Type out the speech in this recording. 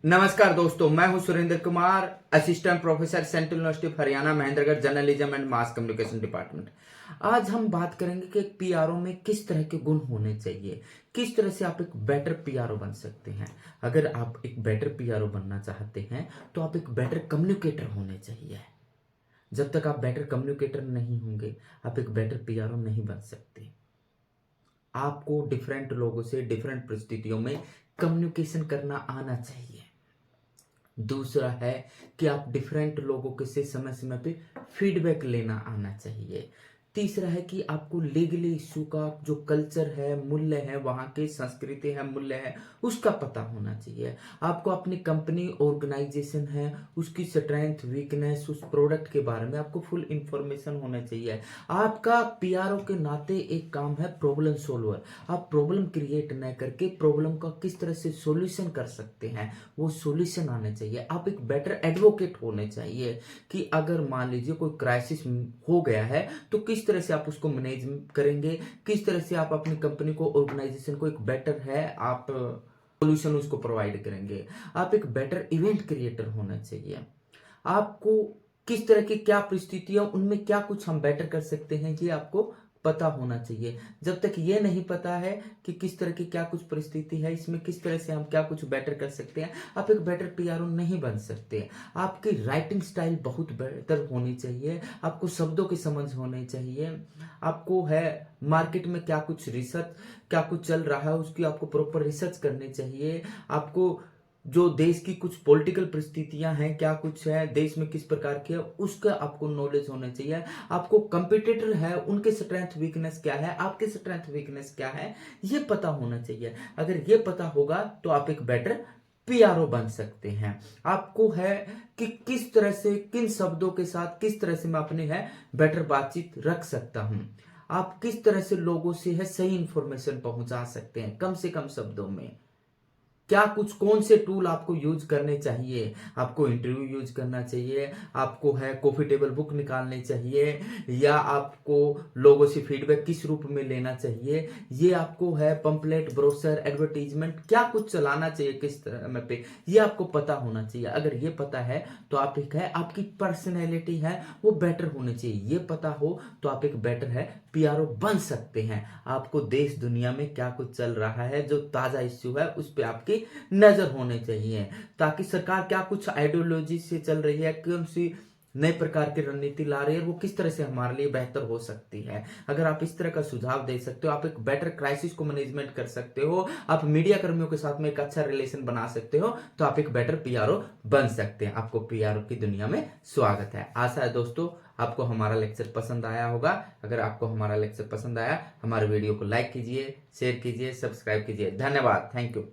नमस्कार दोस्तों, मैं हूं Surendra Kumar, assistant professor central university of Haryana, Mahendragarh, journalism and mass communication department. आज हम बात करेंगे कि एक पीआरओ में किस तरह के गुण होने चाहिए, किस तरह से आप एक बेटर पीआरओ बन सकते हैं। अगर आप एक बेटर पीआरओ बनना चाहते हैं तो आप एक बेटर कम्युनिकेटर होने चाहिए। जब तक आप बेटर कम्युनिकेटर नहीं होंगे, आप एक बेटर पीआरओ नहीं बन सकते। आपको डिफरेंट लोगों से डिफरेंट परिस्थितियों में कम्युनिकेशन करना आना चाहिए। दूसरा है कि आप डिफरेंट लोगों के से समय समय पे फीडबैक लेना आना चाहिए। तीसरा है कि आपको लीगली इशू का जो कल्चर है, मूल्य है, वहाँ की संस्कृति है, मूल्य है, उसका पता होना चाहिए। आपको अपनी कंपनी ऑर्गेनाइजेशन है, उसकी स्ट्रेंथ, वीकनेस, उस प्रोडक्ट के बारे में आपको फुल इंफॉर्मेशन होना चाहिए। आपका पीआरओ के नाते एक काम है प्रॉब्लम सोल्वर। आप प्रॉब्लम क्रिएट न करके प्रॉब्लम का किस तरह से सॉल्यूशन कर सकते हैं, वो सॉल्यूशन आने चाहिए। आप एक बेटर एडवोकेट होने चाहिए कि अगर मान लीजिए कोई क्राइसिस हो गया है तो किस तरह से आप उसको मैनेज करेंगे, किस तरह से आप अपनी कंपनी को, ऑर्गेनाइजेशन को एक बेटर है आप सॉल्यूशन उसको प्रोवाइड करेंगे। आप एक बेटर इवेंट क्रिएटर होना चाहिए। आपको किस तरह की क्या परिस्थितियां, उनमें क्या कुछ हम बेटर कर सकते हैं, ये आपको पता होना चाहिए। जब तक ये नहीं पता है कि किस तरह की क्या कुछ परिस्थिति है, इसमें किस तरह से हम क्या कुछ बेटर कर सकते हैं, आप एक बेटर पीआरओ नहीं बन सकते। आपकी राइटिंग स्टाइल बहुत बेहतर होनी चाहिए, आपको शब्दों की समझ होनी चाहिए, आपको है मार्केट में क्या कुछ रिसर्च, क्या कुछ चल रहा है उसकी आपको प्रॉपर रिसर्च करनी चाहिए। आपको जो देश की कुछ पॉलिटिकल परिस्थितियां हैं, क्या कुछ है देश में, किस प्रकार की है, उसका आपको नॉलेज होना चाहिए। आपको कंपटीटर है, उनके स्ट्रेंथ वीकनेस क्या है, आपके स्ट्रेंथ वीकनेस क्या है, ये पता होना चाहिए। अगर ये पता होगा तो आप एक बेटर पीआरओ बन सकते हैं। आपको है कि किस तरह से, किन शब्दों के साथ किस तरह से मैं अपने है बेटर बातचीत रख सकता हूं। आप किस तरह से लोगों से है सही इंफॉर्मेशन पहुंचा सकते हैं कम से कम शब्दों में। क्या कुछ, कौन से टूल आपको यूज करने चाहिए। आपको इंटरव्यू यूज करना चाहिए, आपको है कॉफी टेबल बुक निकालनी चाहिए, या आपको लोगों से फीडबैक किस रूप में लेना चाहिए, ये आपको है पंपलेट, ब्रोशर, एडवर्टीजमेंट क्या कुछ चलाना चाहिए किस तरह पे, ये आपको पता होना चाहिए। अगर ये पता है तो आप एक है, आपकी पर्सनैलिटी है वो बेटर होनी चाहिए। ये पता हो तो आप एक बेटर है पीआरओ बन सकते हैं। आपको देश दुनिया में क्या कुछ चल रहा है, जो ताजा इश्यू है, उस पर आपकी नजर होने चाहिए, ताकि सरकार क्या कुछ आइडियोलॉजी से चल रही है, कौन सी नए प्रकार की रणनीति ला रही है, वो किस तरह से हमारे लिए बेहतर हो सकती है। अगर आप इस तरह का सुझाव दे सकते हो, आप एक बेटर क्राइसिस को मैनेजमेंट कर सकते हो, आप मीडिया कर्मियों के साथ में एक अच्छा रिलेशन बना सकते हो, तो आप एक बेटर पीआरओ बन सकते हैं। आपको पीआरओ की दुनिया में स्वागत है। आशा है दोस्तों आपको हमारा लेक्चर पसंद आया होगा। अगर आपको हमारा लेक्चर पसंद आया, हमारे वीडियो को लाइक कीजिए, शेयर कीजिए, सब्सक्राइब कीजिए। धन्यवाद, थैंक यू।